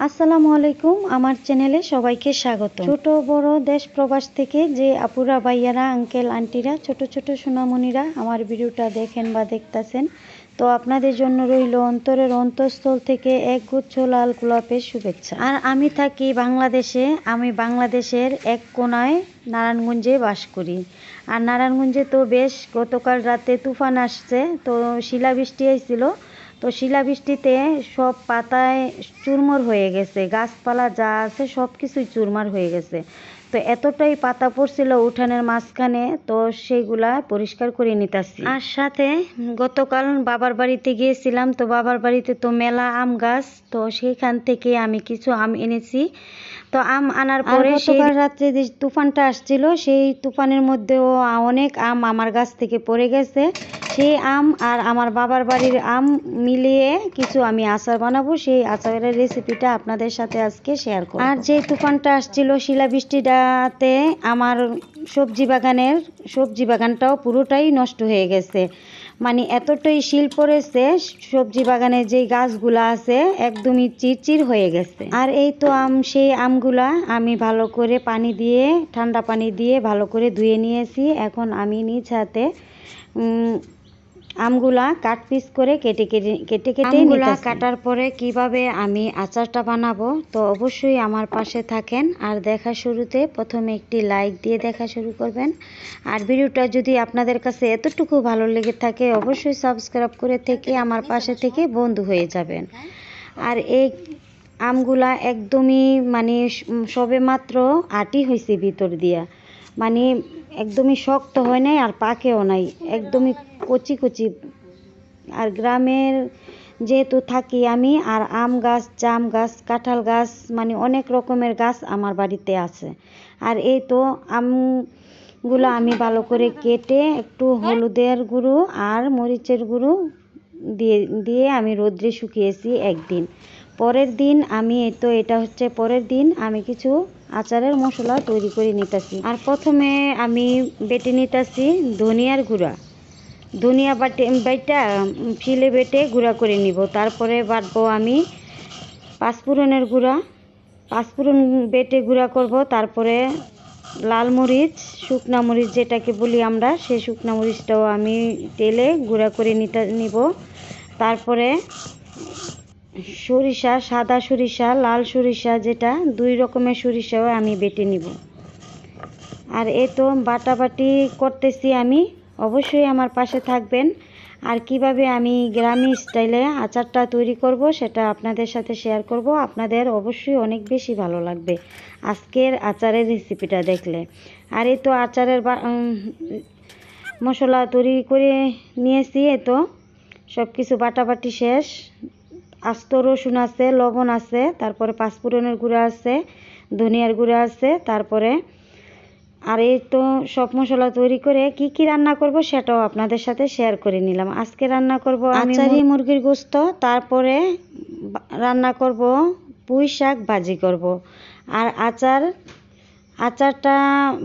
আসসালামু আলাইকুম। আমার চ্যানেলে সবাইকে স্বাগত। ছোট বড় দেশ প্রবাস থেকে যে আপুরা ভাইয়ারা আঙ্কেল আন্টিরা ছোট ছোট সোনামণিরা আমার ভিডিওটা দেখেন বা দেখতেছেন, তো আপনাদের জন্য রইল অন্তরের অন্তঃস্থল থেকে একগুচ্ছ লাল গোলাপের শুভেচ্ছা। আর আমি থাকি বাংলাদেশে। আমি বাংলাদেশের এক কোনায় নারায়ণগঞ্জে বাস করি। আর নারায়ণগঞ্জে তো বেশ গতকাল রাতে তুফান আসছে, তো শিলাবৃষ্টি হয়েছিল। তো শিলাবৃষ্টিতে সব পাতায় চুরমার হয়ে গেছে, গাছপালা যা আছে সব কিছুই চুরমার হয়ে গেছে। তো এতটাই পাতা পড়ছিল উঠানের মাঝখানে, তো সেইগুলা পরিষ্কার করে নিতেছি। আর সাথে গতকাল বাবার বাড়িতে গিয়েছিলাম, তো বাবার বাড়িতে তো মেলা আম গাছ, তো সেইখান থেকে আমি কিছু আম এনেছি। তো আম আনার পরে গতকাল রাত্রে যে তুফানটা আসছিল, সেই তুফানের মধ্যেও অনেক আম আমার গাছ থেকে পড়ে গেছে। সেই আম আর আমার বাবার বাড়ির আম মিলিয়ে কিছু আমি আচার বানাবো। সেই আচারের রেসিপিটা আপনাদের সাথে আজকে শেয়ার করব। আর যে তুফানটা আসছিল শিলাবৃষ্টিটাতে আমার সবজি বাগানটাও পুরোটাই নষ্ট হয়ে গেছে। মানে এতটাই শিল পড়েছে, সবজি বাগানে যেই গাছগুলা আছে একদমই চিরচির হয়ে গেছে। আর এই তো সেই আমগুলা আমি ভালো করে পানি দিয়ে, ঠান্ডা পানি দিয়ে ভালো করে ধুয়ে নিয়েছি। এখন আমি নিজ হাতে আমগুলা কাট পিস করে কেটে আমগুলা কাটার পরে কিভাবে আমি আচারটা বানাবো, তো অবশ্যই আমার পাশে থাকেন। আর দেখা শুরুতে প্রথমে একটি লাইক দিয়ে দেখা শুরু করবেন। আর ভিডিওটা যদি আপনাদের কাছে এতটুকু ভালো লেগে থাকে, অবশ্যই সাবস্ক্রাইব করে থেকে আমার পাশে থেকে বন্ধু হয়ে যাবেন। আর এই আমগুলা একদমই মানে সবে মাত্র আটি হয়েছে ভিতর দিয়া, মানে একদমই শক্ত হয় নাই আর পাকেও নাই, একদমই কচি কচি। আর গ্রামের যেহেতু থাকি আমি, আর আম গাছ, জাম গাছ, কাঁঠাল গাছ, মানে অনেক রকমের গাছ আমার বাড়িতে আছে। আর এই তো আমগুলো আমি ভালো করে কেটে একটু হলুদের গুঁড়ো আর মরিচের গুঁড়ো দিয়ে আমি রোদ্রে শুকিয়েছি একদিন। পরের দিন আমি এটা হচ্ছে পরের দিন আমি কিছু আচারের মশলা তৈরি করে নিতেছি। আর প্রথমে আমি বেটে নিতেছি ধনিয়ার গুঁড়া। ধনিয়া বাইটা শিলে বেটে গুঁড়া করে নিব। তারপরে বাটবো আমি পাঁচফোড়নের গুঁড়া, পাঁচফোড়ন বেটে গুঁড়া করব। তারপরে লাল মরিচ, শুকনা মরিচ যেটাকে বলি আমরা, সেই শুকনা মরিচটাও আমি তেলে গুঁড়া করে নিব। তারপরে সরিষা, সাদা সরিষা, লাল সরিষা, যেটা দুই রকমের সরিষাও আমি বেটে নিব। আর এই তো বাটাবাটি করতেছি আমি, অবশ্যই আমার পাশে থাকবেন। আর কিভাবে আমি গ্রামীণ স্টাইলে আচারটা তৈরি করব সেটা আপনাদের সাথে শেয়ার করব। আপনাদের অবশ্যই অনেক বেশি ভালো লাগবে আজকের আচারের রেসিপিটা দেখলে। আর এই তো আচারের মশলা তৈরি করে নিয়েছি। এই তো সব কিছু বাটাবাটি শেষ। আস্ত রসুন আছে, লবণ আছে, তারপরে পাঁচফোড়নের গুঁড়া আছে, ধনিয়ার গুঁড়া আছে, তারপরে আর এই তো সব মশলা তৈরি করে কি কি রান্না করব সেটাও আপনাদের সাথে শেয়ার করে নিলাম। আজকে রান্না করব আচারি মুরগির গোস্ত, তারপরে রান্না করব পুঁই শাক ভাজি করব। আর আচারটা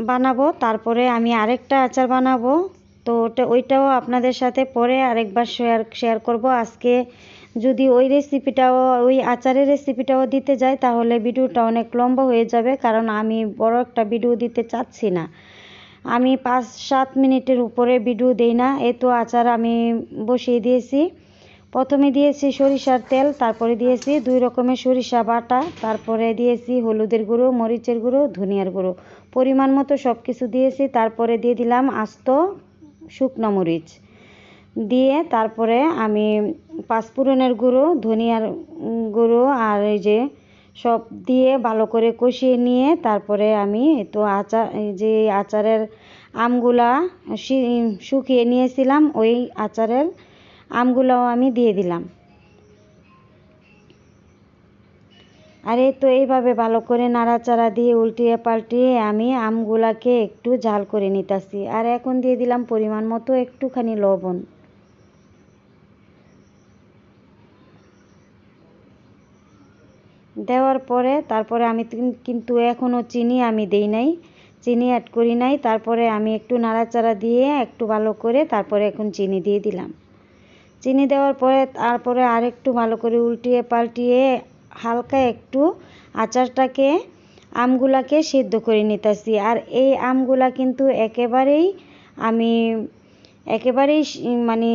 বানাবো, তারপরে আমি আরেকটা আচার বানাবো। তো ওইটাও আপনাদের সাথে পরে আরেকবার শেয়ার করব। আজকে যদি ওই আচারের রেসিপিটাও দিতে যাই তাহলে ভিডিওটা অনেক লম্বা হয়ে যাবে, কারণ আমি বড় একটা ভিডিও দিতে চাচ্ছি না। আমি 5-7 মিনিটের উপরে ভিডিও দেই না। এই তো আচার আমি বসিয়ে দিয়েছি। প্রথমে দিয়েছি সরিষার তেল, তারপরে দিয়েছি 2 রকমের সরিষা বাটা, তারপরে দিয়েছি হলুদের গুঁড়ো, মরিচের গুঁড়ো, ধনিয়ার গুঁড়ো, পরিমাণ মতো সব কিছু দিয়েছি। তারপরে দিয়ে দিলাম আস্ত শুকনো মরিচ দিয়ে, তারপরে আমি পাঁচফোড়নের গুঁড়ো, ধনিয়ার গুঁড়ো আর এই যে সব দিয়ে ভালো করে কষিয়ে নিয়ে, তারপরে আমি তো আচারের আমগুলা শুকিয়ে নিয়েছিলাম, ওই আচারের আমগুলাও আমি দিয়ে দিলাম। আর এই তো এইভাবে ভালো করে নাড়াচাড়া দিয়ে উল্টিয়ে পাল্টিয়ে আমি আমগুলাকে একটু ঝাল করে নিতেছি। আর এখন দিয়ে দিলাম পরিমাণ মতো একটুখানি লবণ। দেওয়ার পরে তারপরে আমি কিন্তু এখনও চিনি আমি দেই নাই, চিনি অ্যাড করি নাই। তারপরে আমি একটু নাড়াচাড়া দিয়ে একটু ভালো করে তারপরে এখন চিনি দিয়ে দিলাম। চিনি দেওয়ার পরে তারপরে আরেকটু ভালো করে উল্টিয়ে পাল্টিয়ে হালকা একটু আচারটাকে আমগুলাকে সিদ্ধ করে নিতেছি। আর এই আমগুলা কিন্তু একেবারেই মানে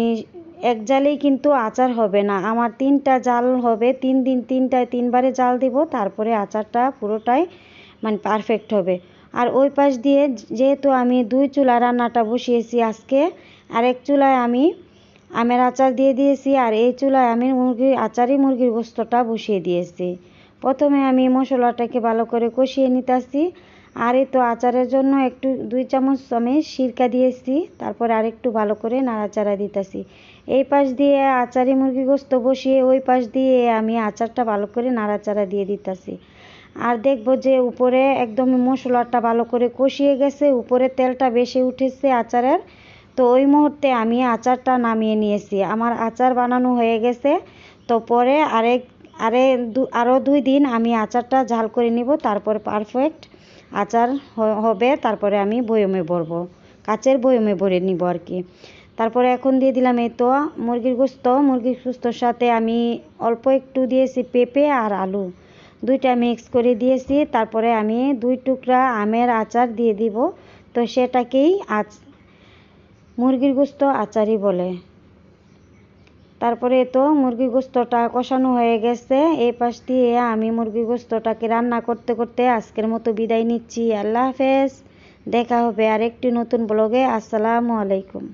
এক জালেই কিন্তু আচার হবে না, আমার 3টা জাল হবে, 3 দিন 3বারে জাল দিব, তারপরে আচারটা পুরোটাই মানে পারফেক্ট হবে। আর ওই পাশ দিয়ে যেহেতু আমি 2 চুলা রান্নাটা বসিয়েছি আজকে, আরেক চুলায় আমি আমের আচার দিয়ে দিয়েছি, আর এই চুলায় আমি মুরগির গোস্তটা বসিয়ে দিয়েছি। প্রথমে আমি মশলাটাকে ভালো করে কষিয়ে নিতেছি। আর এই তো আচারের জন্য একটু 2 চামচ আমি সিরকা দিয়েছি, তারপরে আরেকটু ভালো করে নাড়াচাড়া দিতেছি। এই পাশ দিয়ে মুরগির গোস্ত বসিয়ে ওই পাশ দিয়ে আমি আচারটা ভালো করে নাড়াচাড়া দিয়ে দিতেছি। আর দেখবো যে উপরে একদম মশলাটা ভালো করে কষিয়ে গেছে, উপরে তেলটা বেশি উঠেছে আচারের। তো ওই মুহূর্তে আমি আচারটা নামিয়ে নিয়েছি, আমার আচার বানানো হয়ে গেছে। তো পরে আরও 2 দিন আমি আচারটা ঝাল করে নিব, তারপর পারফেক্ট আচার হবে। তারপরে আমি বয়মে ভরবো, কাচের বয়মে ভরে নিব আর কি। তারপরে এখন দিয়ে দিলাম এই তো মুরগির গোস্তর সাথে আমি অল্প একটু দিয়েছি পেঁপে আর আলু, 2টা মিক্স করে দিয়েছি। তারপরে আমি 2 টুকরা আমের আচার দিয়ে দিব। তো সেটাকেই মুরগির গোস্ত আচারই বলে। তারপরে তো মুরগির গোস্তটা কষানো হয়ে গেছে। এই পাশ দিয়ে আমি মুরগির গোস্তটাকে রান্না করতে করতে আজকের মতো বিদায় নিচ্ছি। আল্লাহ হাফেজ, দেখা হবে আরেকটি নতুন ব্লগে। আসসালামু আলাইকুম।